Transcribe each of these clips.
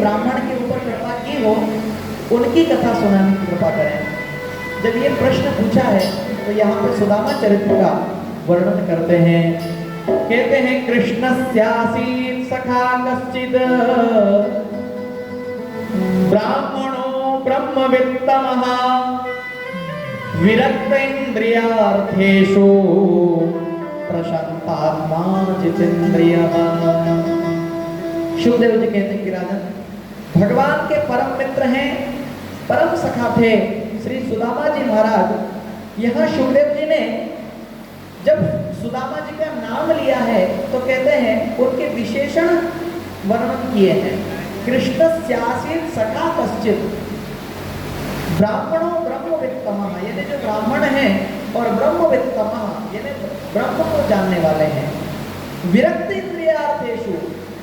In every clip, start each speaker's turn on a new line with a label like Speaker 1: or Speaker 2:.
Speaker 1: ब्राह्मण के ऊपर कृपा की हो, उनकी कथा सुनाने की कृपा करें। जब ये प्रश्न पूछा है तो यहाँ पे सुदामा चरित्र का वर्णन करते हैं। कहते हैं कृष्णस्यासीत् सखा कश्चिद् ब्राह्मणो ब्रह्मवित्तमः विरक्त इंद्रियार्थेषु प्रशांतात्मा जितेन्द्रियः। शुकदेव जी कहते हैं कि राजन, भगवान के परम मित्र हैं, परम सखा थे श्री सुदामा जी महाराज। यहाँ शुकदेव जी ने जब सुदामा जी का नाम लिया है तो कहते हैं उनके विशेषण वर्णन किए हैं। कृष्णस्यासीत् सखा कश्चित् ब्राह्मणो ब्रह्मवित्तमः, यानी जो ब्राह्मण हैं, और ब्रह्मवित्तमः यानी ब्रह्म को जानने वाले हैं। विरक्त इंद्रियार्थेषु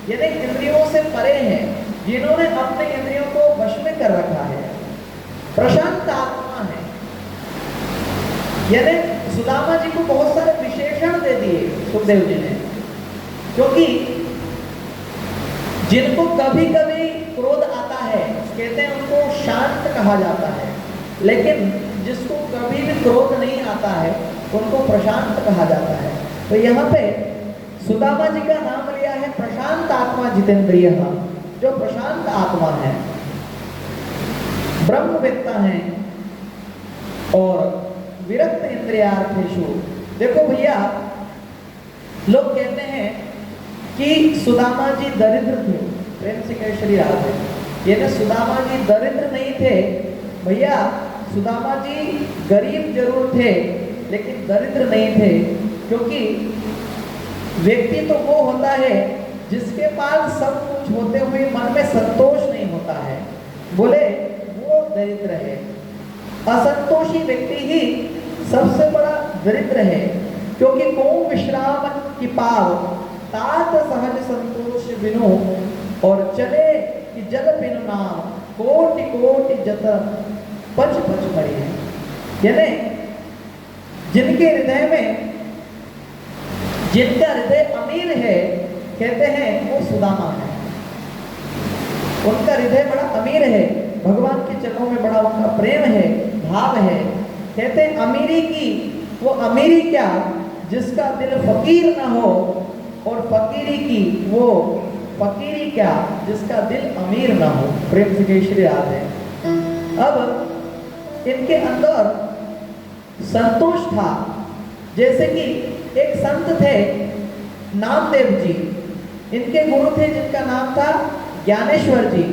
Speaker 1: यानी इंद्रियों से परे हैं, जिन्होंने अपने इंद्रियों को वश में कर रखा है। प्रशांत आत्मा है, यानी सुदामा जी को बहुत सारे विशेषण दे दिए सुखदेव जी ने, क्योंकि जिनको कभी कभी क्रोध आता है कहते हैं उनको शांत कहा जाता है, लेकिन जिसको कभी भी क्रोध नहीं आता है उनको प्रशांत कहा जाता है। तो यहाँ पे सुदामा जी का नाम लिया है प्रशांत आत्मा जितेंद्रिय, जो प्रशांत आत्मा है, ब्रह्मवेत्ता हैं और विरक्त इंद्रियार्थेषु। देखो भैया, लोग कहते हैं कि सुदामा जी दरिद्र थे, प्रेम से कह श्री राधे। ये ना सुदामा जी दरिद्र नहीं थे भैया, सुदामा जी गरीब जरूर थे लेकिन दरिद्र नहीं थे, क्योंकि व्यक्ति तो वो होता है जिसके पास सब कुछ होते हुए मन में संतोष नहीं होता है, बोले वो दरिद्र है। असंतोषी व्यक्ति ही सबसे बड़ा दरिद्र है, क्योंकि को विश्राम की पाव तात सहज संतोष बिनु, और चले कि जल बिनु नाम कोटि कोटि जतन पच पच पड़ी है। यानी जिनके हृदय में, जिनका हृदय अमीर है, कहते हैं वो सुदामा है। उनका हृदय बड़ा अमीर है, भगवान के चरणों में बड़ा उनका प्रेम है, भाव है। कहते हैं अमीरी की वो अमीरी क्या जिसका दिल फकीर ना हो, और फकीरी की वो फकीरी क्या जिसका दिल अमीर ना हो। प्रेम से श्री राधे। अब इनके अंदर संतोष था, जैसे कि एक संत थे नामदेव जी, इनके गुरु थे जिनका नाम था ज्ञानेश्वर जी।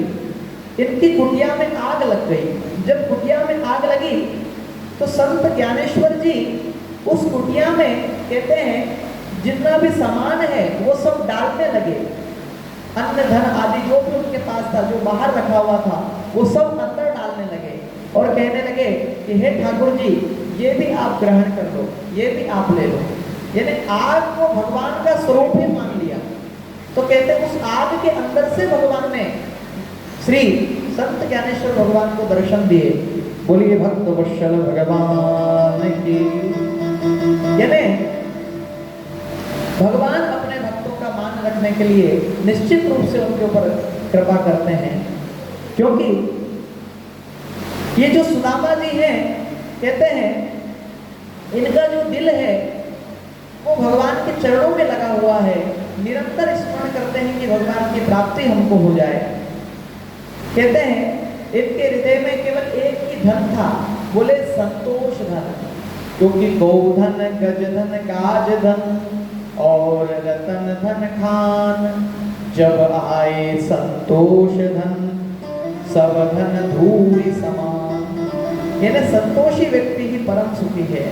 Speaker 1: इनकी कुटिया में आग लग गई। जब कुटिया में आग लगी तो संत ज्ञानेश्वर जी उस कुटिया में, कहते हैं जितना भी सामान है वो सब डालने लगे, अन्न धन आदि जो भी उनके पास था, जो बाहर रखा हुआ था, वो सब अंदर डालने लगे और कहने लगे कि हे ठाकुर जी, ये भी आप ग्रहण कर लो, ये भी आप ले लो। यानी आग को भगवान का स्वरूप ही मान लिया। तो कहते हैं उस आग के अंदर से भगवान ने श्री संत ज्ञानेश्वर भगवान को दर्शन दिए। बोलिए भक्त वत्सल भगवान की। यानी भगवान अपने भक्तों का मान रखने के लिए निश्चित रूप से उनके ऊपर कृपा करते हैं, क्योंकि ये जो सुदामा जी हैं, कहते हैं इनका जो दिल है वो भगवान के चरणों में लगा हुआ है, निरंतर स्मरण करते हैं कि भगवान की प्राप्ति हमको हो जाए। कहते हैं इनके हृदय में केवल एक ही धन था, बोले संतोष धन, क्योंकि गोधन गज धन गाज धन और रतन धन खान, जब आए संतोष धन सब धन धूलि समान। यानी संतोषी व्यक्ति ही परम सुखी है।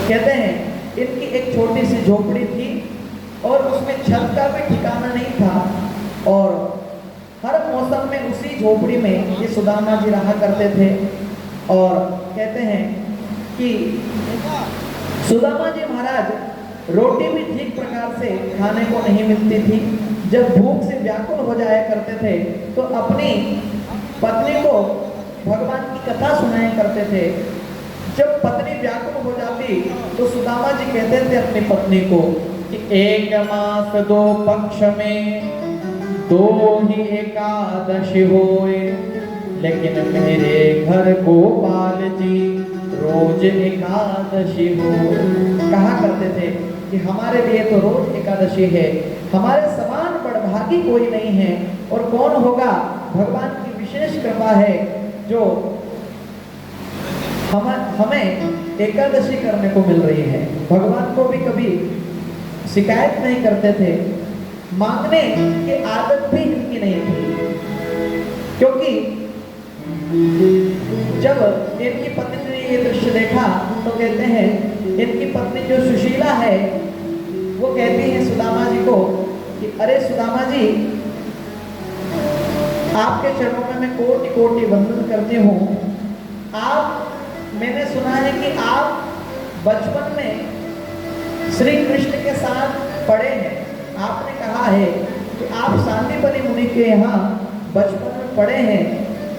Speaker 1: कहते हैं इनकी एक छोटी सी झोपड़ी थी और उसमें छत का भी ठिकाना नहीं था, और हर मौसम में उसी झोपड़ी में ये सुदामा जी रहा करते थे। और कहते हैं कि सुदामा जी महाराज रोटी भी ठीक प्रकार से खाने को नहीं मिलती थी। जब भूख से व्याकुल हो जाया करते थे तो अपनी पत्नी को भगवान की कथा सुनाया करते थे। जब पत्नी व्याकुल हो जाती तो सुदामा जी कहते थे अपनी पत्नी को कि 1 मास 2 पक्ष में दो ही एकादशी होए, लेकिन मेरे घर गोपाल जी रोज एकादशी हो। कहा करते थे कि हमारे लिए तो रोज एकादशी है, हमारे समान बड़भागी कोई नहीं है। और कौन होगा, भगवान की विशेष कृपा है जो हमें एकादशी करने को मिल रही है। भगवान को भी कभी शिकायत नहीं करते थे, मांगने की आदत भी इनकी नहीं थी, क्योंकि जब इनकी पत्नी ने ये दृश्य देखा तो कहते हैं, इनकी पत्नी जो सुशीला है वो कहती है सुदामा जी को कि अरे सुदामा जी, आपके चरणों में मैं कोटि कोटि वंदन करती हूँ। मैंने सुना है कि आप बचपन में श्री कृष्ण के साथ पढ़े हैं। आपने कहा है कि आप सांदीपनि मुनि के यहाँ बचपन में पढ़े हैं,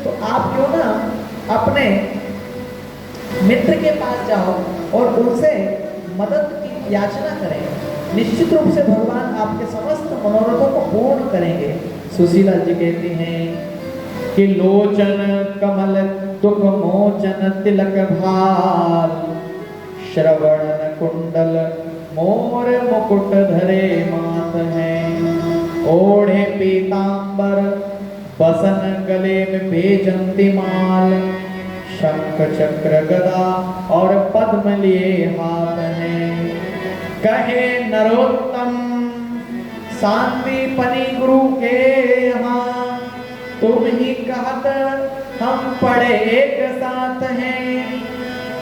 Speaker 1: तो आप क्यों ना अपने मित्र के पास जाओ और उनसे मदद की याचना करें। निश्चित रूप से भगवान आपके समस्त मनोरथों को पूर्ण करेंगे। सुशीला जी कहती हैं कि लोचन कमल दुख मोचन तिलक भाल, श्रवण कुंडल मोर मुकुट धरे मात हैं। ओढ़े पीतांबर बसन गले में बेजंती माल, शंख चक्र गदा और पद्म लिए हाथ हैं। कहे नरोत्तम सांदीपनि गुरु के यहाँ, तुम ही कहत हम पढ़े एक साथ हैं।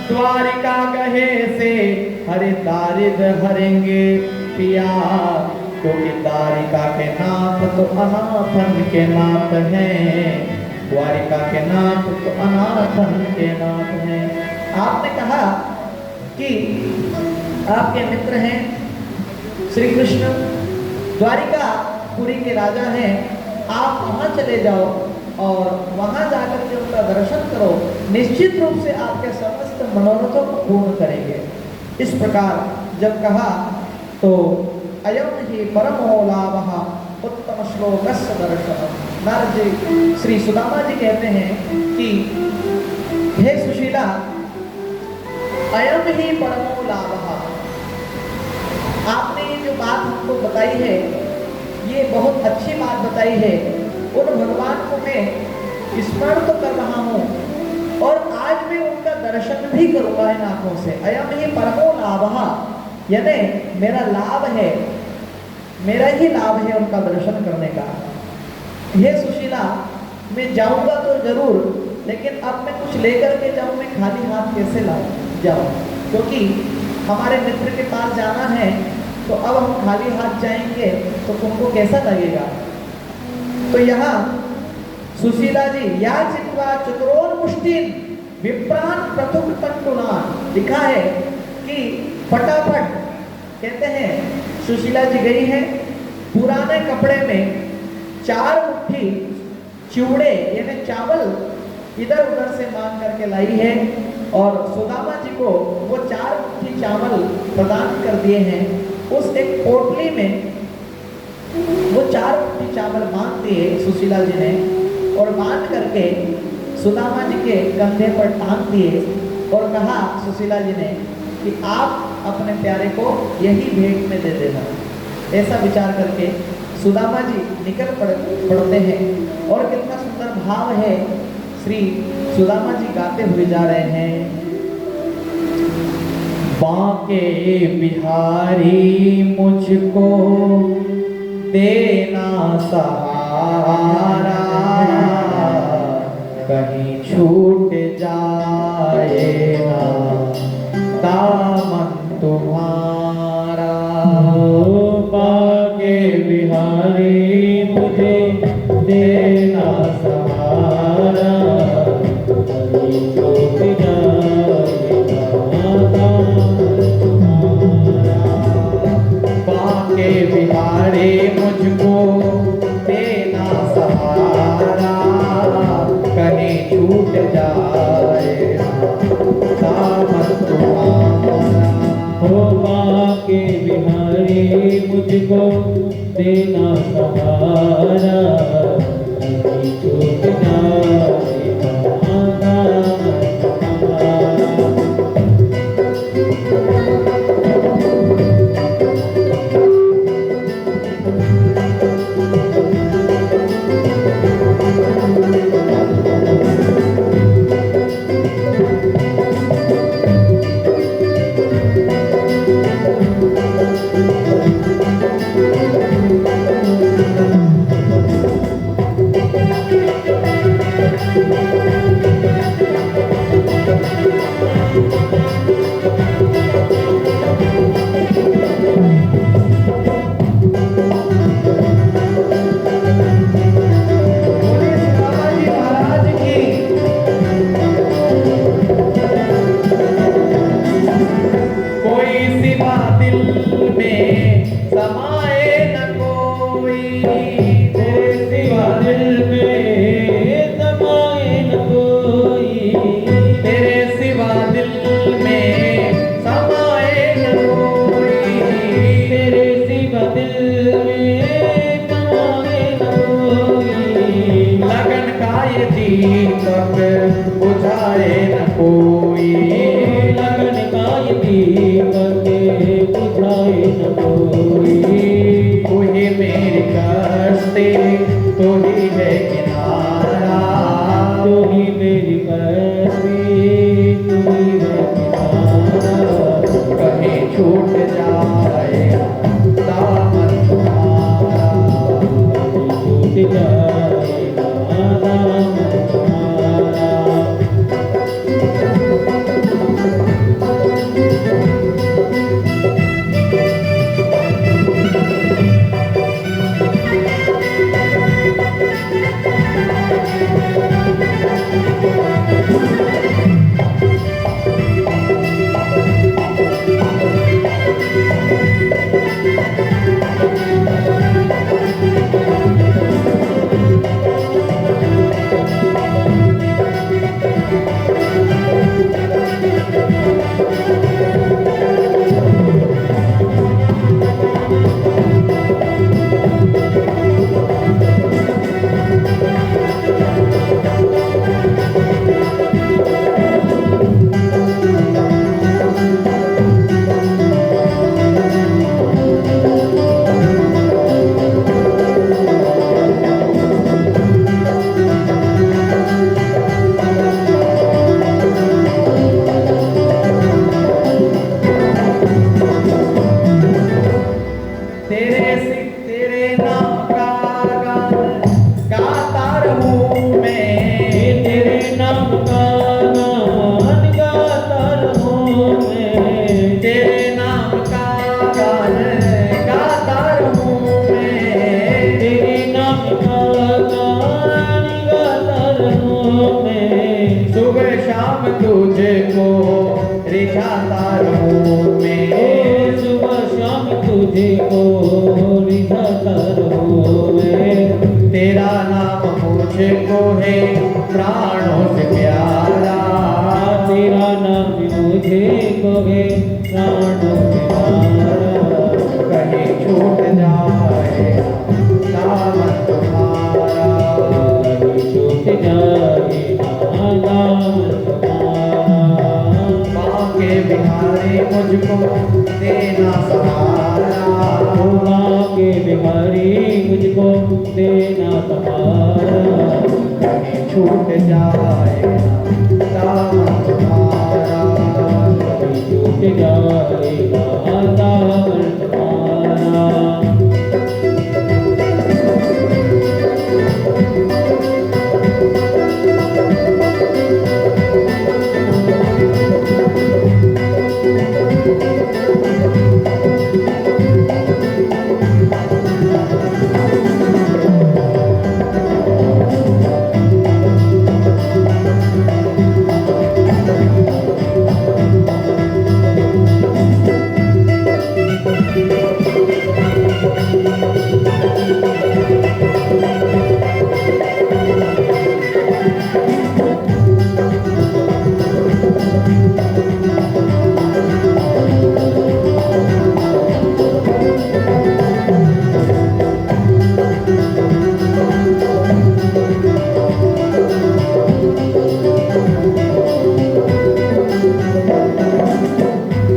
Speaker 1: द्वारिका कहे से हरे दारिद हरेंगे पिया, क्योंकि द्वारिका के नाथ तो अनाथन के नाथ हैं। द्वारिका के नाथ तो अनाथन के नाथ हैं। आपने कहा कि आपके मित्र हैं श्री कृष्ण, द्वारिकापुरी के राजा हैं। आप वहां चले जाओ और वहां जाकर के उनका दर्शन करो, निश्चित रूप से आपके समस्त मनोरथों को पूर्ण करेंगे। इस प्रकार जब कहा तो अयम ही परमो लाभः उत्तम श्लोकस्य दर्शनम्। नारद जी श्री सुदामा जी कहते हैं कि हे सुशीला, अयम ही परमो लाभः, आपने ये जो बात हमको बताई है ये बहुत अच्छी बात बताई है। उन भगवान को मैं स्मरण तो कर रहा हूँ और आज मैं उनका दर्शन भी करूंगा इन आंखों से। अयम ही परमो लाभः, यानी मेरा लाभ है, मेरा ही लाभ है उनका दर्शन करने का। हे सुशीला, मैं जाऊंगा तो जरूर, लेकिन अब मैं कुछ लेकर के जाऊं, मैं खाली हाथ कैसे जाऊं, क्योंकि हमारे मित्र के पास जाना है, तो अब हम खाली हाथ जाएंगे तो तुमको कैसा लगेगा। तो यहाँ सुशीला जी या चित्वा चतुरोन मुष्टिन विप्रान प्रथुक तंटुनान लिखा है कि फटाफट कहते हैं सुशीला जी गई है, पुराने कपड़े में 4 मुट्ठी चिवड़े यानी चावल इधर उधर से मांग करके लाई है और सुदामा जी को वो 4 मुट्ठी चावल प्रदान कर दिए हैं। उस एक पोटली में वो 4 मुट्ठी चावल बांध दिए सुशीला जी ने और बांध करके सुदामा जी के कंधे पर टांग दिए और कहा सुशीला जी ने कि आप अपने प्यारे को यही भेंट में दे देना। ऐसा विचार करके सुदामा जी निकल पड़ते हैं और कितना सुंदर भाव है। श्री सुदामा जी गाते हुए जा रहे हैं, बांके बिहारी मुझको देना सहारा, कहीं छूट जाए ना दामन तुम्हारा।
Speaker 2: बांके बिहारी मुझे देना सहारा, कहीं छूट जाए ना
Speaker 1: बांके बिहारी मुझको देना सहारा, कहीं छूट जाए दामन तुम्हारा।
Speaker 2: हो बांके बिहारी मुझको देना सहारा,
Speaker 1: तू ही है किनारा,
Speaker 2: तू ही मेरी पैरवी, तू ही है किनारा।
Speaker 1: कहीं छूट जाए दामन तुम्हारा,
Speaker 2: छूट जाएगा दामन तुम्हारा।
Speaker 1: तेरे नाम का गान गाता रहूं मैं,
Speaker 2: तेरे नाम का गान गाता रहूं मैं।
Speaker 1: तेरे नाम का गान गाता रहूं मैं,
Speaker 2: तेरे नाम का गान गाता रहूं मैं।
Speaker 1: सुबह शाम तुझको रिझाता रहूं मैं,
Speaker 2: सुबह शाम तुझको रिझाता रहूं मैं।
Speaker 1: तेरा नाम मुझको है प्राणों से प्यारा,
Speaker 2: तेरा नाम मुझे को है प्राणों से प्यारा।
Speaker 1: कहीं छूट जाए दामन तुम्हारा,
Speaker 2: कभी छूट जाए दामन तुम्हारा।
Speaker 1: बांके बिहारी मुझको देना सहारा,
Speaker 2: के बिहारी मुझको देना सहारा।
Speaker 1: कहीं छूट जाए दामन तुम्हारा,
Speaker 2: कभी छूट जाए दामन तुम्हारा।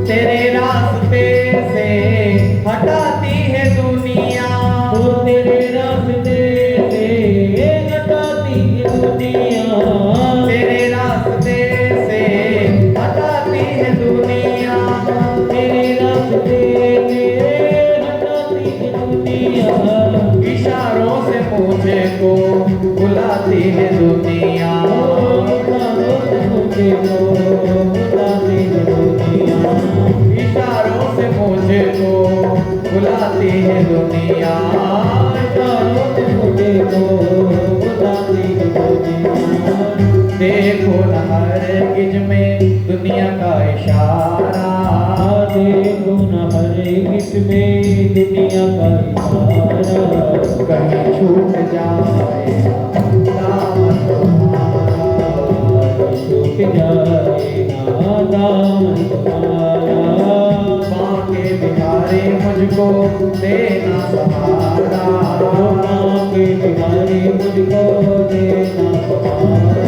Speaker 1: तेरे रास्ते से हटाती है दुनिया,
Speaker 2: तेरे रास्ते से हटाती है दुनिया।
Speaker 1: तेरे रास्ते से हटाती है दुनिया,
Speaker 2: तेरे रास्ते से हटाती है दुनिया।
Speaker 1: इशारों से मुझे को बुलाती है दुनिया, इशारों से मुझे को बुलाती है दुनिया, देखो न हर गिज में दुनिया का इशारा,
Speaker 2: देखो न हर इसमें दुनिया का इशारा।
Speaker 1: कहीं छूट जाए दामन तुम्हारा,
Speaker 2: छूट जाए दामन तुम्हारा।
Speaker 1: बांके बिहारी मुझको देना सहारा,
Speaker 2: के बिहारी मुझको देना सहारा।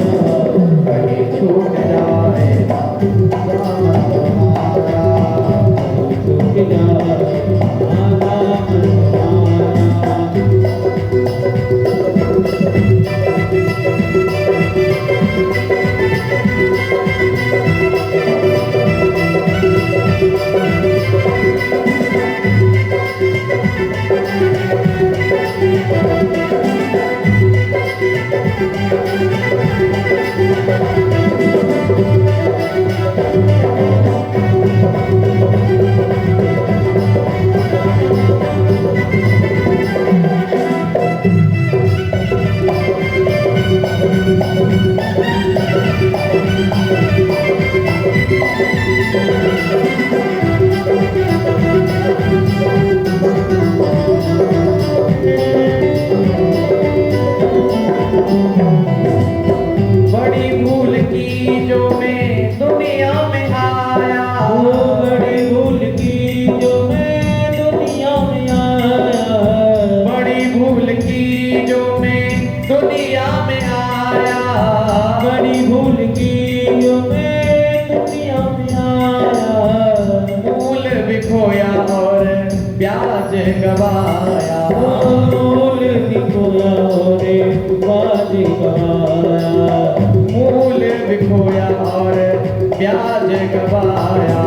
Speaker 1: कहीं छूट जाए दामन तुम्हारा,
Speaker 2: छूट जाए दामन तुम्हारा।
Speaker 1: गवाया,
Speaker 2: मूल बिखोया रे ब्याज गवाया,
Speaker 1: मूल बिखोया और ब्याज गवाया,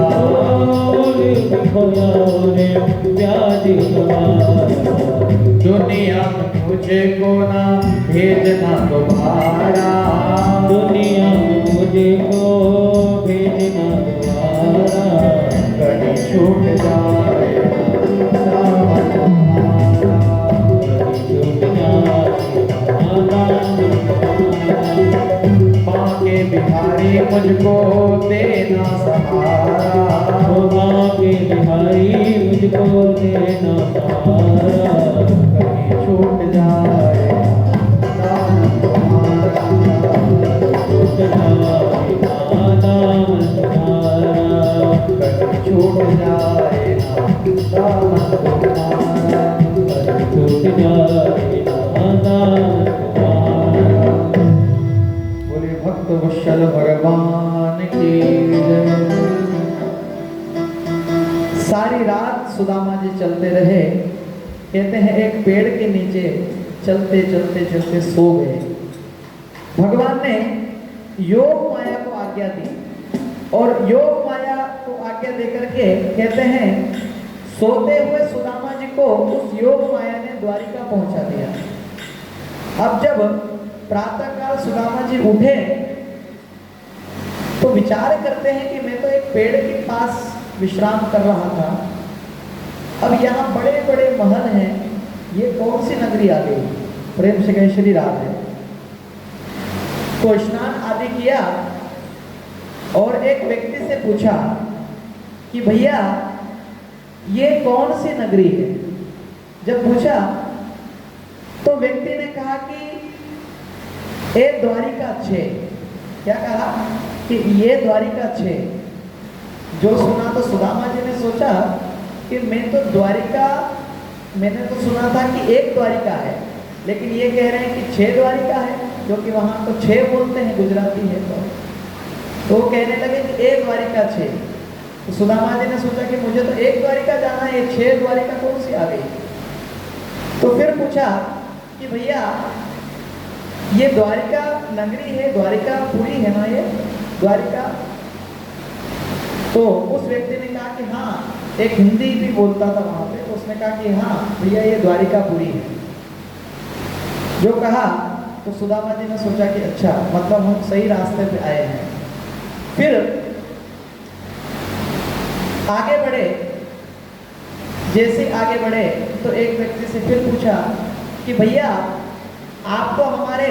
Speaker 2: मूल बिखोया रे ब्याज गवाया,
Speaker 1: दुनिया में मुझे को ना भेजना दोबारा,
Speaker 2: दुनिया में मुझे को भेजना दोबारा,
Speaker 1: कहीं छूट जाए दामन तुम्हारा,
Speaker 2: छूट जाए दामन तुम्हारा,
Speaker 1: बांके बिहारी मुझको देना सहारा,
Speaker 2: माँ के बिहारी मुझको देना सहारा,
Speaker 1: कहीं छूट जाए दामन तुम्हारा,
Speaker 2: छूट जाए दामन तुम्हारा,
Speaker 1: कहीं छूट जाए दामन तुम्हारा,
Speaker 2: छूट जाए दामन तुम्हारा।
Speaker 1: बोले भक्त वत्सल भगवान की जय। सारी रात सुदामा जी चलते रहे। कहते हैं एक पेड़ के नीचे चलते चलते चलते सो गए। भगवान ने योग माया को आज्ञा दी और योग माया को आज्ञा देकर के कहते हैं सोते हुए सुदामा जी को उस योग माया ने द्वारिका पहुंचा दिया। अब जब प्रातःकाल सुदामा जी उठे तो विचार करते हैं कि मैं तो एक पेड़ के पास विश्राम कर रहा था, अब यहाँ बड़े बड़े महल हैं, ये कौन सी नगरी आ गई? प्रेम से कहे श्री राधे। तो स्नान आदि किया और एक व्यक्ति से पूछा कि भैया ये कौन सी नगरी है? जब पूछा तो व्यक्ति ने कहा कि ए द्वारिका 6। क्या कहा? कि ये द्वारिका 6। जो सुना तो सुदामा जी ने सोचा कि मैं तो द्वारिका, मैंने तो सुना था कि एक द्वारिका है, लेकिन ये कह रहे हैं कि 6 द्वारिका है, क्योंकि वहाँ तो 6 बोलते हैं, गुजराती है। तो वो कहने लगे कि एक द्वारिका 6। तो सुदामा जी ने सोचा कि मुझे तो एक द्वारिका जाना है, 6 द्वारिका कौन सी आ गई? तो फिर पूछा कि भैया ये द्वारिका नगरी है, द्वारिका पुरी है ना ये द्वारिका? तो उस व्यक्ति ने कहा कि हाँ, एक हिंदी भी बोलता था वहां पे, तो उसने कहा कि हाँ भैया ये द्वारिकापुरी है। जो कहा तो सुदामा जी ने सोचा कि अच्छा, मतलब हम सही रास्ते पे आए हैं। फिर आगे बढ़े। जैसे आगे बढ़े तो एक व्यक्ति से फिर पूछा कि भैया आपको हमारे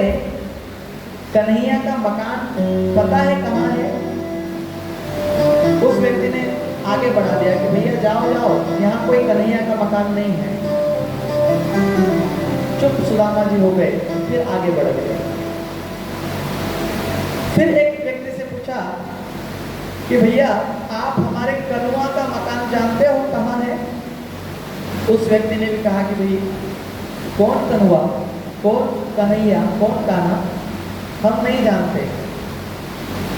Speaker 1: कन्हैया का मकान पता है कहाँ है? उस व्यक्ति ने आगे बढ़ा दिया कि भैया जाओ जाओ, यहाँ कोई कन्हैया का मकान नहीं है। चुप सुदामा जी हो गए, फिर आगे बढ़ गए। फिर एक व्यक्ति से पूछा कि भैया आप हमारे कनुआ का मकान जानते हो कहाँ है? उस व्यक्ति ने भी कहा कि भाई कौन कनुआ, कौन कन्हैया, कौन कान्हा, हम नहीं जानते।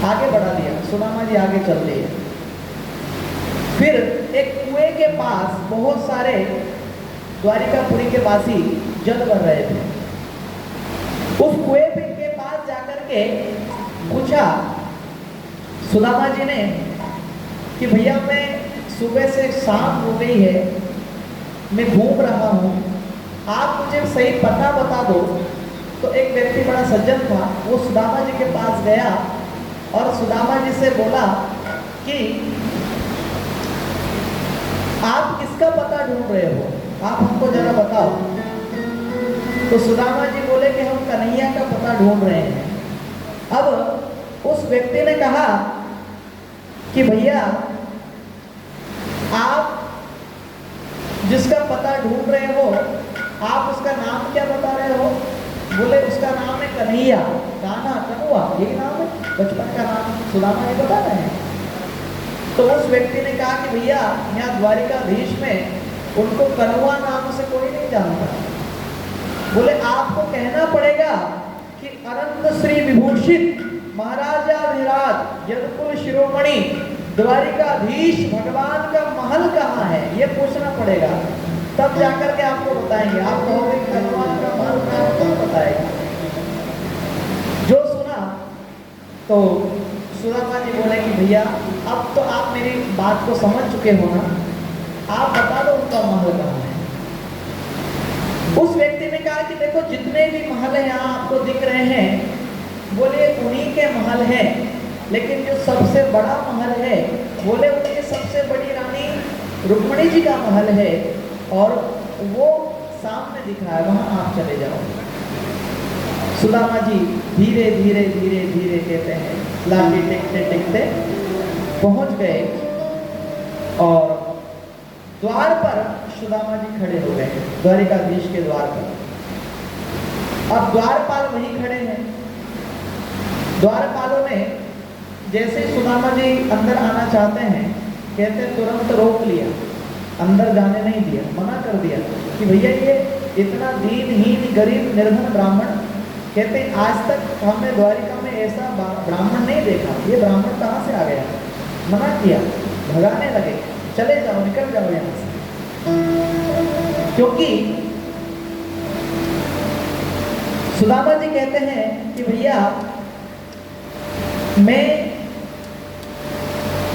Speaker 1: आगे बढ़ा दिया, सुदामा जी आगे चल दिए। फिर एक कुएं के पास बहुत सारे द्वारिकापुरी के वासी जल भर रहे थे। उस कुएं के पास जाकर के पूछा सुदामा जी ने कि भैया मैं सुबह से शाम हो गई है, मैं घूम रहा हूँ, आप मुझे सही पता बता दो। तो एक व्यक्ति बड़ा सज्जन था, वो सुदामा जी के पास गया और सुदामा जी से बोला कि आप किसका पता ढूंढ रहे हो, आप हमको जरा बताओ। तो सुदामा जी बोले कि हम कन्हैया का पता ढूंढ रहे हैं। अब उस व्यक्ति ने कहा कि भैया आप जिसका पता ढूंढ रहे हो, आप उसका नाम क्या बता रहे हो? बोले उसका नाम है कन्हैया, कान्हा, कनुआ, यही नाम है, बचपन का नाम सुदामा जी बता रहे हैं। तो उस व्यक्ति ने कहा कि भैया यहाँ द्वारिकाधीश में उनको कनुआ नाम से कोई नहीं जानता। बोले आपको कहना पड़ेगा कि अनंत श्री विभूषित महाराजा विराज यदुकुल शिरोमणि द्वारिकाधीश भगवान का महल कहाँ है, ये पूछना पड़ेगा। तब जाकर के आपको बताएंगे। आप कहोगे कि भगवान का माल कहाँ है, कौन बताएगा। जो सुना तो सुदामा जी बोले कि भैया अब तो आप मेरी बात को समझ चुके हो ना, आप बता दो उनका महल कहाँ है। उस व्यक्ति ने कहा कि देखो जितने भी महल यहाँ आपको दिख रहे हैं, बोले उन्हीं के महल है, लेकिन जो सबसे बड़ा महल है, बोले उनकी सबसे बड़ी रानी रुक्मिणी जी का महल है, और वो सामने दिख रहा है, वहां आप चले जाओ। सुदामा जी धीरे धीरे धीरे धीरे कहते हैं, लाठी टेकते टेकते पहुंच गए और द्वार पर सुदामा जी खड़े हो गए, द्वारिकाधीश के द्वार पर। अब द्वारपाल वहीं खड़े हैं। द्वारपालों ने जैसे ही सुदामा जी अंदर आना चाहते हैं, कहते तुरंत रोक लिया, अंदर जाने नहीं दिया, मना कर दिया कि भैया ये इतना दीनहीन गरीब निर्धन ब्राह्मण, कहते आज तक हमने द्वारिका में ऐसा ब्राह्मण नहीं देखा, ये ब्राह्मण कहाँ से आ गया। मना किया, भगाने लगे, चले जाओ, निकल जाओ यहाँ से। क्योंकि सुदामा जी कहते हैं कि भैया मैं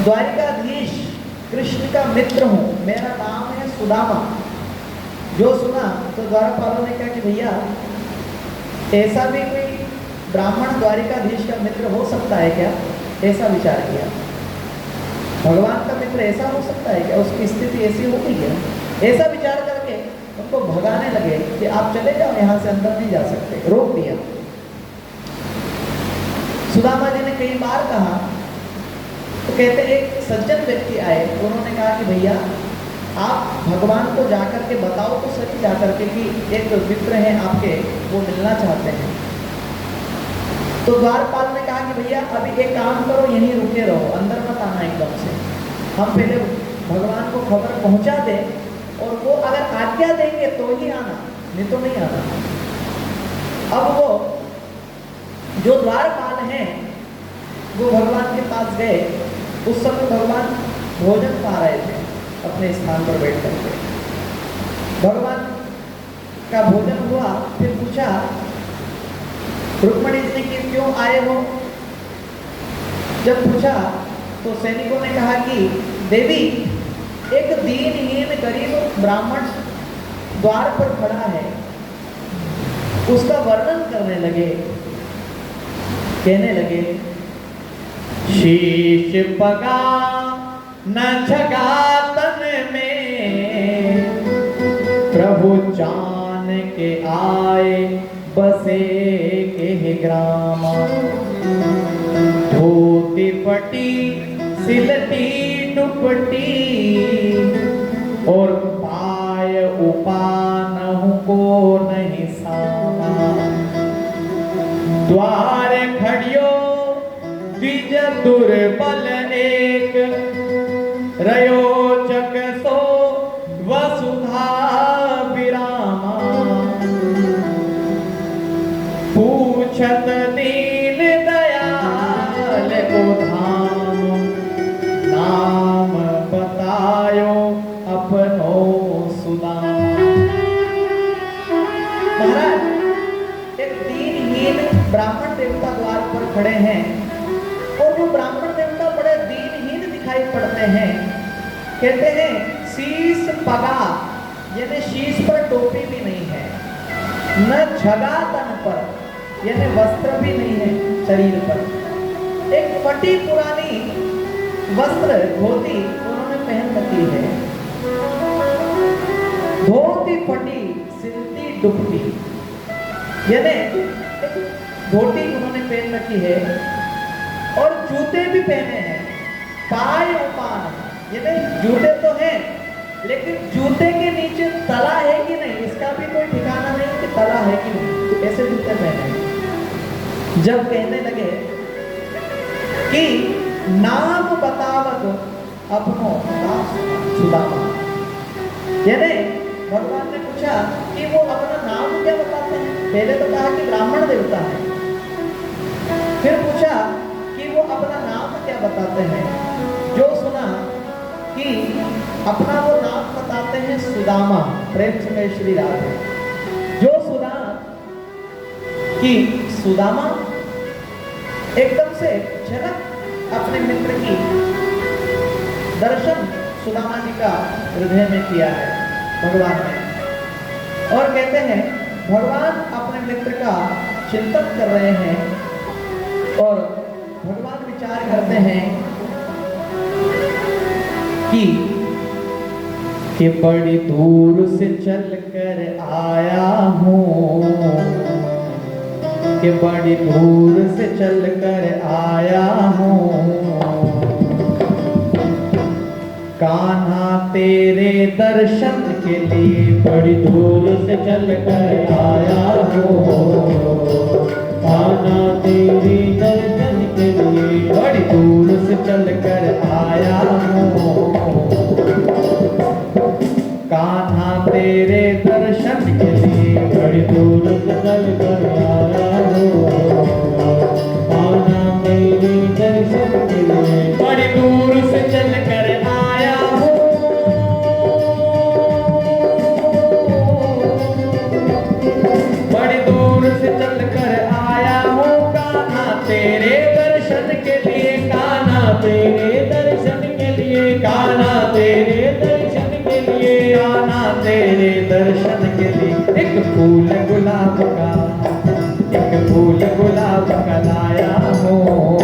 Speaker 1: द्वारिकाधीश कृष्ण का मित्र हूँ, मेरा नाम है सुदामा। जो सुना तो द्वारपालों ने कहा कि भैया ऐसा भी कोई ब्राह्मण द्वारिकाधीश का मित्र हो सकता है क्या, ऐसा विचार किया। भगवान का मित्र ऐसा हो सकता है क्या, उसकी स्थिति ऐसी होगी क्या, ऐसा विचार करके उनको भगाने लगे कि आप चले जाओ, यहाँ से अंदर नहीं जा सकते, रोक दिया। सुदामा जी ने कई बार कहा तो कहते एक सज्जन व्यक्ति आए, उन्होंने कहा कि भैया आप भगवान को जाकर के बताओ तो सही, जाकर के कि एक मित्र हैं आपके, वो मिलना चाहते हैं। तो द्वारपाल ने कहा कि भैया अभी एक काम करो, यहीं रुके रहो, अंदर मत आना एकदम से, हम पहले भगवान को खबर पहुंचा दें, और वो अगर आज्ञा देंगे तो ही आना, नहीं तो नहीं आना। अब वो जो द्वारपाल हैं वो भगवान के पास गए। उस समय भगवान भोजन पा रहे थे अपने स्थान पर बैठ करके। भगवान का भोजन हुआ, फिर पूछा रुक्मिणी जी कि क्यों आए हो। जब पूछा तो सैनिकों ने कहा कि देवी एक दीनहीन गरीब ब्राह्मण द्वार पर खड़ा है, उसका वर्णन करने लगे, कहने लगे शीश पगा न जगा तन में, प्रभु जान के आए बसे के ग्राम, धोती पटी सिलटी दुपटी, और पाय उपानहु को नहीं सामा, द्वार खड़ियो द्विज दुर्बल एक, रयोचक सो वसुधा विरामा, पूछत दीन दयाल को धाम, नाम बतायो अपनो सुदामा। महाराज एक दीनहीन ब्राह्मण देवता द्वार पर खड़े हैं, और वो ब्राह्मण देवता बड़े दीनहीन दिखाई पड़ते हैं। कहते हैं शीश पगा, यानी शीश पर टोपी भी नहीं है, न छगा तन पर, यानी वस्त्र भी नहीं है शरीर पर, एक फटी पुरानी वस्त्र धोती उन्होंने पहन रखी है, धोती फटी सिलती दुपटी, यानी धोती उन्होंने पहन रखी है, और जूते भी पहने हैं, पाय उपान, यानी जूते तो हैं लेकिन जूते के नीचे तला है कि नहीं, इसका भी कोई ठिकाना नहीं कि तला है कि नहीं, ऐसे जूते पहने। जब कहने लगे कि नाम बतावत अपनो दास सुदामा, यानी भगवान ने पूछा कि वो अपना नाम क्या बताते हैं। पहले तो कहा कि ब्राह्मण देवता है, फिर पूछा कि वो अपना नाम क्या बताते हैं। जो सुना कि अपना वो नाम बताते हैं सुदामा, प्रेम से मैं श्री राधे। जो सुना कि सुदामा एकदम से झलक अपने मित्र की दर्शन सुदामा जी का हृदय में किया है भगवान ने, और कहते हैं भगवान अपने मित्र का चिंतन कर रहे हैं और भगवान विचार करते हैं कि बड़ी दूर से चल कर आया हूँ, कि बड़ी दूर से चल कर आया हूँ, कान्हा तेरे दर्शन के लिए बड़ी दूर से चल कर आया हूँ, कान्हा तेरे दर्शन के लिए बड़ी दूर से चल कर आया हूँ, कान्हा तेरे दर्शन के लिए बड़ी दूर से चल कर आया हूँ, कान्हा तेरे दर्शन के लिए बड़ी दूर से चल कर आया हूँ, बड़ी दूर से चल कर आया हूँ, कान्हा तेरे दर्शन के लिए, कान्हा तेरे दर्शन के लिए, कान्हा तेरे दर्शन के लिए, कान्हा तेरे दर्शन के लिए। एक फूल गुलाब का, एक फूल गुलाब का लाया हूँ,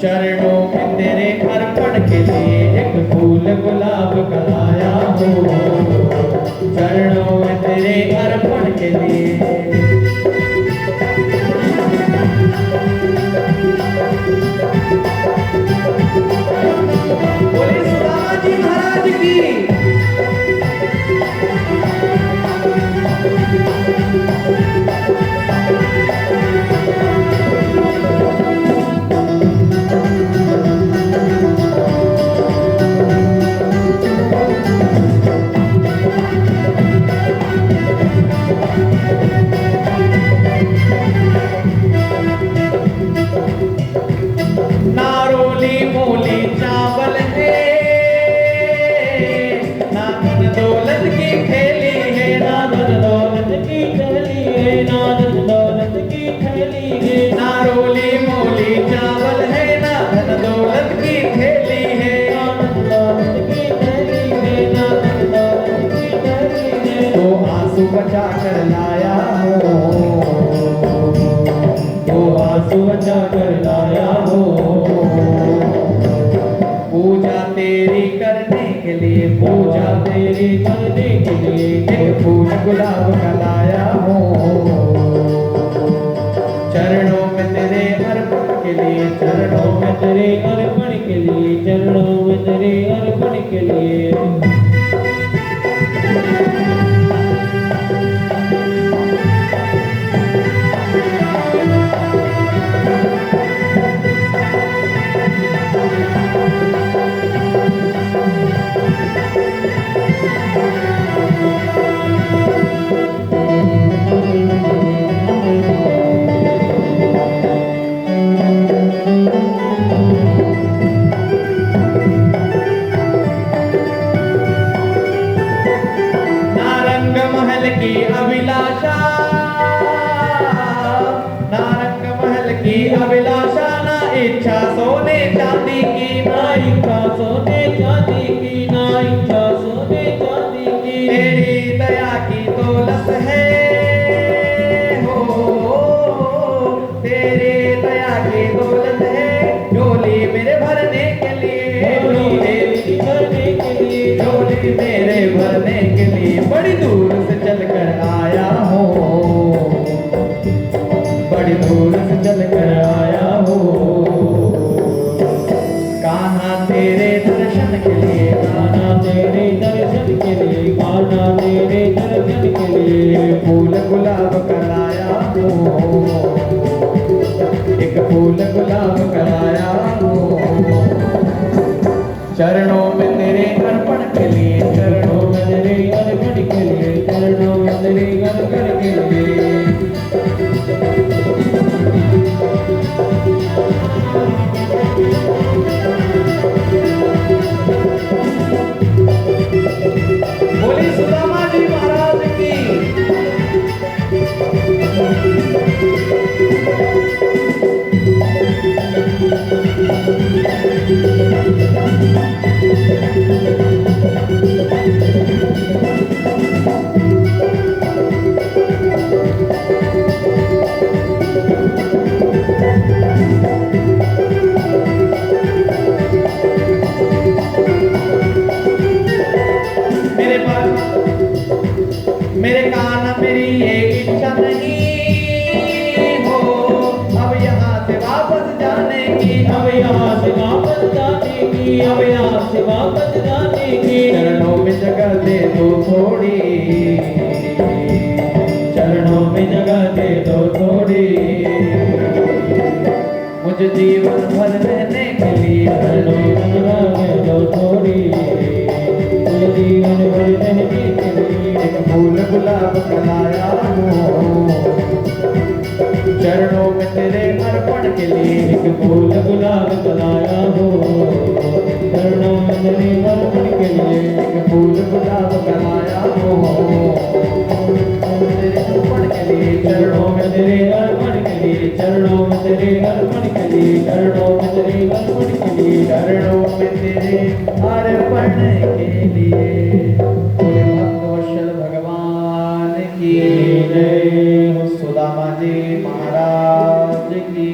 Speaker 1: चरणों में तेरे अर्पण के लिए एक फूल गुलाब का लाया हूँ, चरणों में तेरे अर्पण के लिए। बोलिए सुदामा जी महाराज की। नारोली मूली चावल है, ना धन दौलत की थैली है, ना धन दौलत की थैली है, ना धन दौलत की थैली है, नारोली मूली चावल है, ना धन दौलत की थैली है, ना धन दौलत की थैली है, ना धन दौलत की थैली है। तो आंसू बचा कर लाया हूँ, तो आंसू बचा कर लाया हूँ, पूजा तेरी करने के लिए, पूजा तेरी करने के लिए एक फूल गुलाब का लाया हूँ, चरणों में तेरे अर्पण के लिए, चरणों में तेरे अर्पण के लिए, चरणों में तेरे अर्पण के लिए। नारंग महल की अभिलाषा, नारंग महल की अभिलाषा, ना इच्छा सोने चांदी की, ना इच्छा सोने चांदी की, ना इच्छा सोने चांदी की, तेरी दया की दौलत है हो, तेरी दया की दौलत है, झोली मेरे भरने के लिए, झोली मेरी भरने के लिए, झोली मेरे भरने के लिए बड़ी दूर से चल कर आया हूँ, बड़ी दूर से चल कर आया हूँ, कान्हा तेरे दर्शन के लिए, कान्हा तेरे दर्शन के लिए, कान्हा तेरे दर्शन के लिए फूल गुलाब का लाया हूँ, एक फूल गुलाब का लाया हूँ, चरणों में तेरे अर्पण के लिए, चरणों में तेरे अर्पण के लिए, चरणों में तेरे अर्पण के लिए।
Speaker 2: आफत जाने की,
Speaker 1: चरणों में जगह दे दो थोड़ी,
Speaker 2: चरणों में जगह दे दो थोड़ी,
Speaker 1: मुझे जीवन भर रहने के लिए
Speaker 2: चरणों में जगह दे दो थोड़ी, मुझे जीवन भर रहने के लिए
Speaker 1: एक फूल गुलाब कलाया हूँ, चरणों में तेरे अर्पण के लिए
Speaker 2: एक फूल गुलाब कलाया हो, चरणों में तेरे अर्पण के लिए
Speaker 1: एक फूल गुलाब कलाया हूँ, तेरे अर्पण के लिए
Speaker 2: चरणों में तेरे अर्पण के लिए, चरणों में तेरे अर्पण के लिए, चरणों में तेरे अर्पण के लिए,
Speaker 1: चरणों में तेरे अर्पण के लिए। बोले भक्तवत्सल भगवान की जय हो, सुदामा जी महाराज की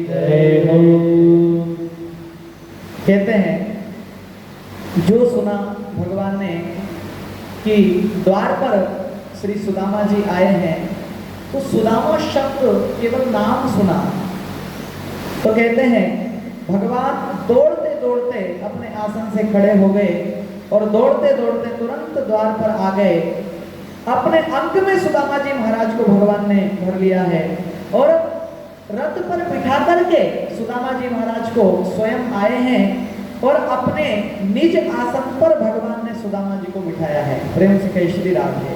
Speaker 1: जय हो। कहते हैं जो सुना भगवान ने कि द्वार पर श्री सुदामा जी आए हैं, तो सुदामा शब्द केवल नाम सुना तो कहते हैं भगवान दौड़ते दौड़ते अपने आसन से खड़े हो गए और दौड़ते दौड़ते तुरंत द्वार पर आ गए। अपने अंक में सुदामा जी महाराज को भगवान ने भर लिया है और रथ पर बिठा करके सुदामा जी महाराज को स्वयं आए हैं और अपने निज आसन पर भगवान ने सुदामा जी को बिठाया है। प्रेम से कहे श्री राधे।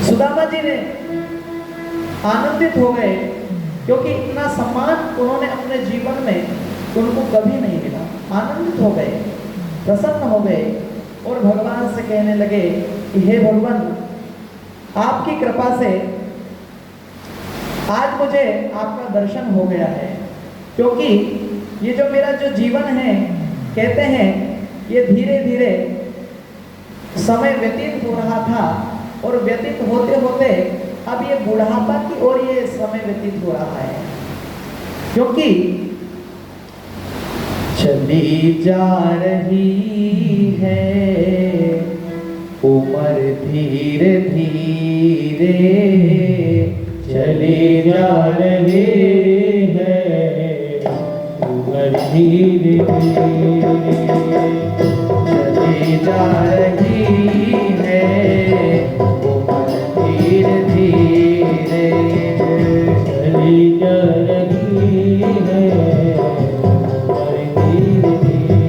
Speaker 1: सुदामा जी ने आनंदित हो गए क्योंकि इतना सम्मान उन्होंने अपने जीवन में उनको कभी नहीं मिला। आनंदित हो गए, प्रसन्न हो गए और भगवान से कहने लगे कि हे भगवान, आपकी कृपा से आज मुझे आपका दर्शन हो गया है, क्योंकि ये जो मेरा जो जीवन है, कहते हैं ये धीरे धीरे समय व्यतीत हो रहा था और व्यतीत होते होते अब ये बुढ़ापा की ओर ये समय व्यतीत हो रहा है, क्योंकि चली जा रही है उम्र धीरे धीरे,
Speaker 2: चली जा रही है उम्र धीरे धीरे,
Speaker 1: चली जा रही है उम्र धीरे धीरे,
Speaker 2: चली जा रही है उम्र धीरे धीरे,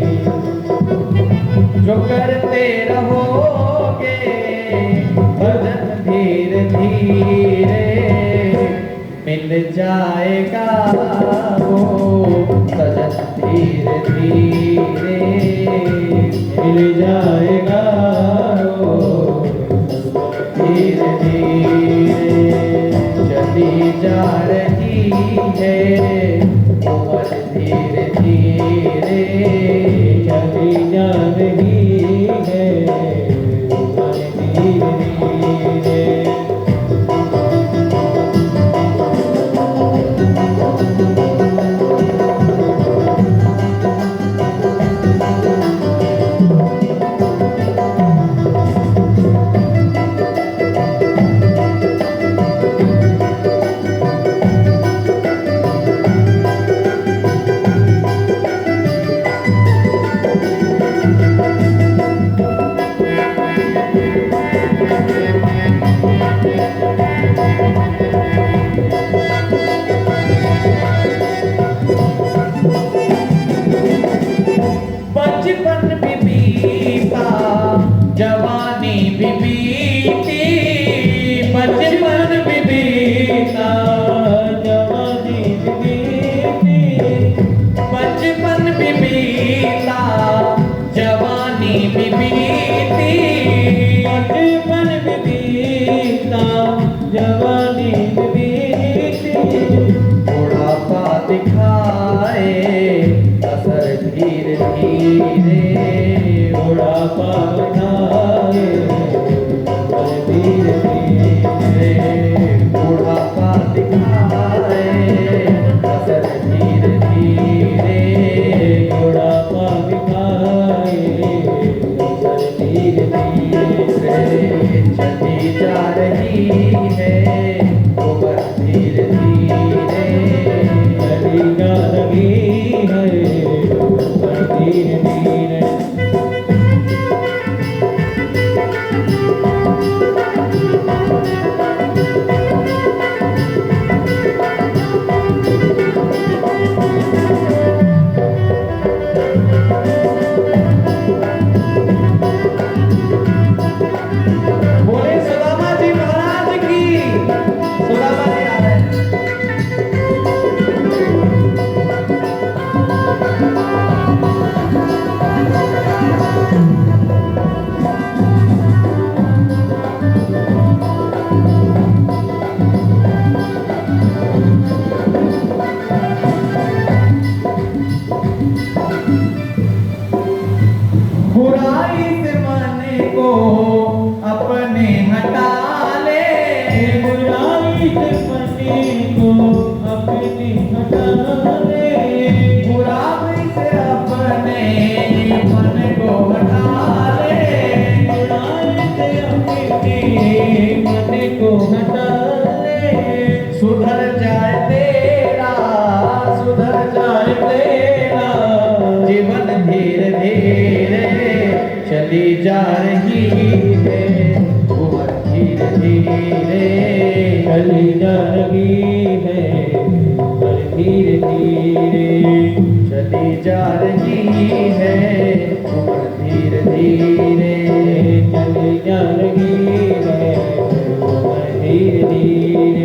Speaker 1: जो करते रहोगे भजन धीरे धीरे, मिल जाएगा वो सजन धीरे धीरे,
Speaker 2: मिल जाएगा वो
Speaker 1: धीरे धीरे। चली जा रही है उम्र धीरे धीरे,
Speaker 2: चली जा रही है उम्र धीरे धीरे, बुराई से अपने को अपनी हटा ले,
Speaker 1: बुराई से अपने मन को हटा ले,
Speaker 2: बुराई से अपने मन को हटा ले,
Speaker 1: सुधर जाए तेरा जीवन धीरे धीरे चली जा रही है, उम्र धीरे धीरे
Speaker 2: चली जा रही है, पर धीरे धीरे
Speaker 1: चली जा रही है, उम्र धीरे धीरे
Speaker 2: चली जा रही है, पर धीरे धीरे।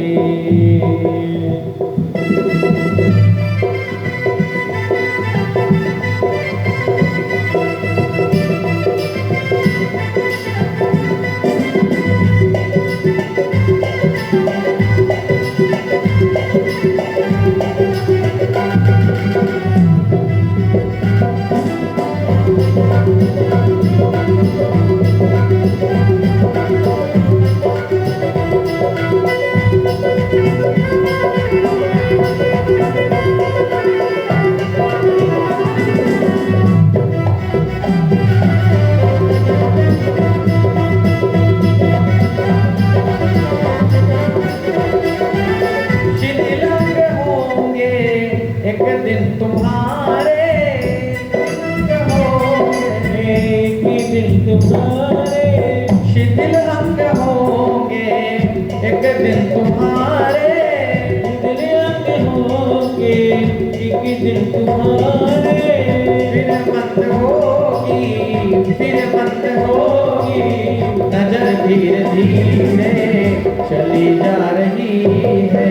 Speaker 1: शिथिलंग होंगे एक दिन तुम्हारे,
Speaker 2: एक दिन तुम्हारे,
Speaker 1: शिथिल अंग होंगे एक दिन तुम्हारे,
Speaker 2: दिल अंग होंगे एक दिन तुम्हारे,
Speaker 1: फिर बंद होगी नजर धीरे धीरे चली जा रही है,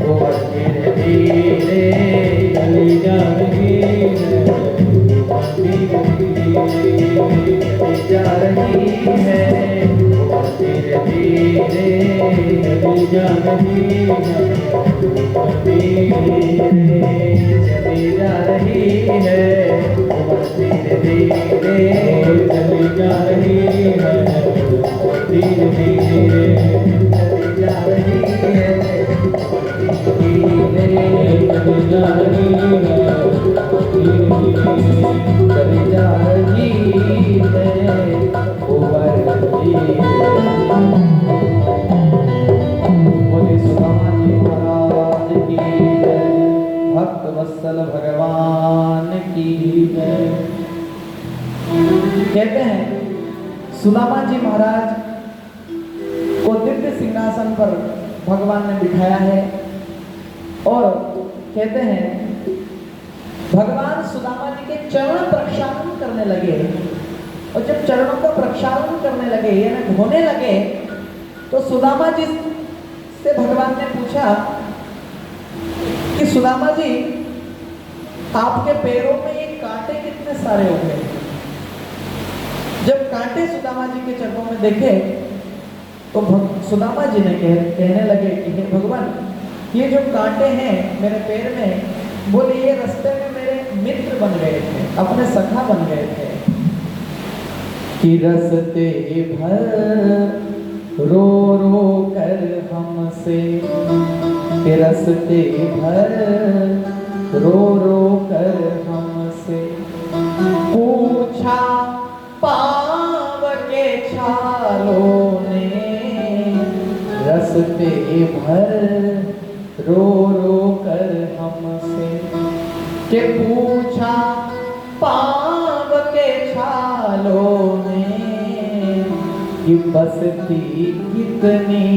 Speaker 1: और धीरे धीरे
Speaker 2: चली जा रही है, धीरे
Speaker 1: चली जा रही है, और धीरे धीरे
Speaker 2: चली जा रही है,
Speaker 1: चली जा रही है, और धीरे धीरे
Speaker 2: चली जा रही है, धीरे धीरे
Speaker 1: चली जा रही है, धीरे
Speaker 2: चली जा रही है,
Speaker 1: चली जा रही है, उम्र धीरे। बोले सुदामा जी महाराज की जय, भक्त वत्सल भगवान की जय। कहते हैं सुदामा जी महाराज को दिव्य सिंहासन पर भगवान ने बिठाया है, और कहते हैं भगवान सुदामा जी के चरण प्रक्षालन करने लगे, और जब चरणों का प्रक्षालन करने लगे यानी धोने लगे, तो सुदामा जी से भगवान ने पूछा कि सुदामा जी आपके पैरों में ये कांटे कितने सारे हो गए। जब कांटे सुदामा जी के चरणों में देखे तो सुदामा जी ने कहने लगे कि हे भगवान, ये जो कांटे हैं मेरे पैर में, बोले ये रास्ते में मेरे मित्र बन गए थे, अपने सखा बन गए थे, कि रस्ते भर रो रो कर हमसे, कि रस्ते भर रो रो कर हमसे पूछा पाव के छालों ने, रस्ते भर रो रो कर हमसे, के पूछा पाव के छालों ने, कि बसती कितनी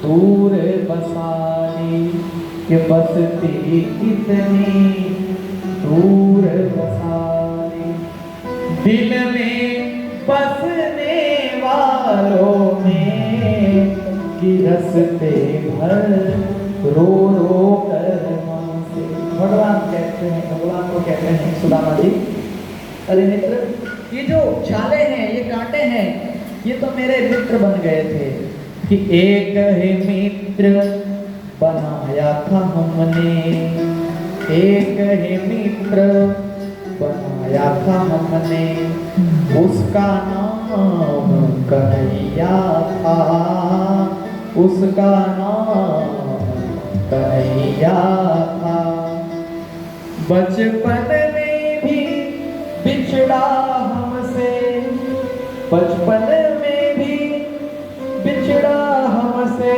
Speaker 1: दूर बसाली, कि बसती कितनी दूर बसाली, दिल में बसने वालों में, कि रस्ते भर रो रो कर हमसे। भगवान कहते हैं, भगवान को कहते हैं सुदामा जी, अरे मित्र, ये जो छाले हैं, ये कांटे हैं, ये तो मेरे मित्र बन गए थे, कि एक ही मित्र बनाया था हमने, एक ही मित्र बनाया था हमने, उसका नाम कन्हैया था, उसका नाम कन्हैया था। बचपन में भी बिछड़ा हमसे, बचपन में भी बिछड़ा हमसे,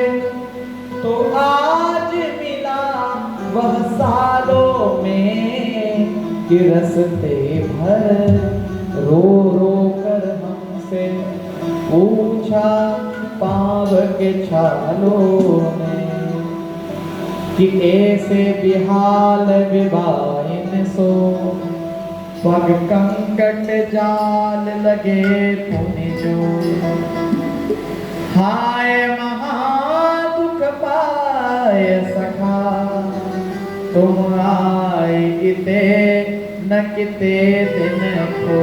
Speaker 1: तो आज मिला वह सालों में कि रस्ते भर रो रो कर हमसे पूछा पाँव के छालों में कि ऐसे बिहाल विवाइन सो, पग कंकट जाल लगे पुनि जो, हाय महा दुख पाए सखा, तुम आए इते न किते दिन को।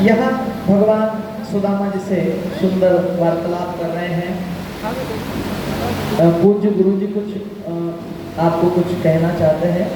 Speaker 1: यहाँ भगवान सुदामा जी से सुंदर वार्तालाप कर रहे हैं। पूज्य गुरु जी कुछ आपको कुछ कहना चाहते हैं।